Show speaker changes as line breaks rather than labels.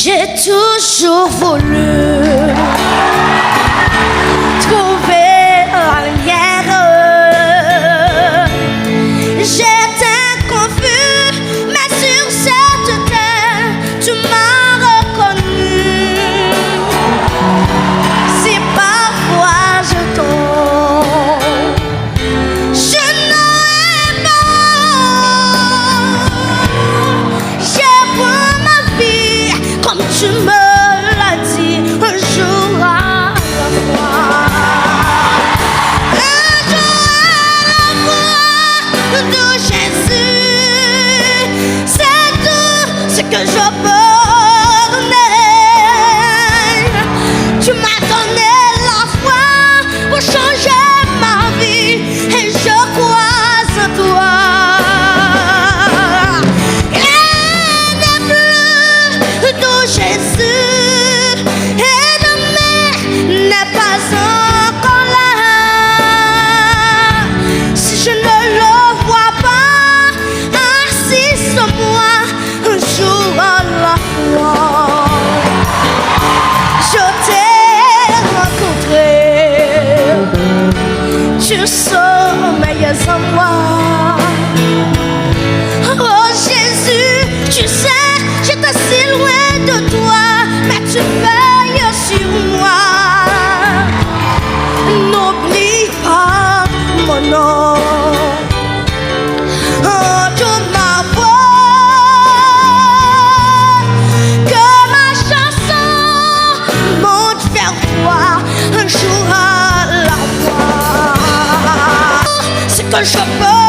J'ai toujours voulu trouver la lumière. J'étais confus, mais sur cette terre, tu m'as reconnu. Si parfois je tombe, je n'aurai pas. J'ai pour ma vie, comme tu me l'as dit, un jour à la fois. Un jour à la fois de Jésus, c'est tout ce que je peux donner. Tu m'as donné la foi pour changer ma vie et je crois en toi. Jésus et demain n'est pas encore là. Si je ne le vois pas assis sur moi un jour à la fois, je t'ai rencontré, tu sommeilles en moi. Oh Jésus, tu sais, j'étais si loin de toi, mais tu veilles sur moi. N'oublie pas mon nom. Oh, de ma voix, que ma chanson monte vers toi un jour à la fois. Ce que je peux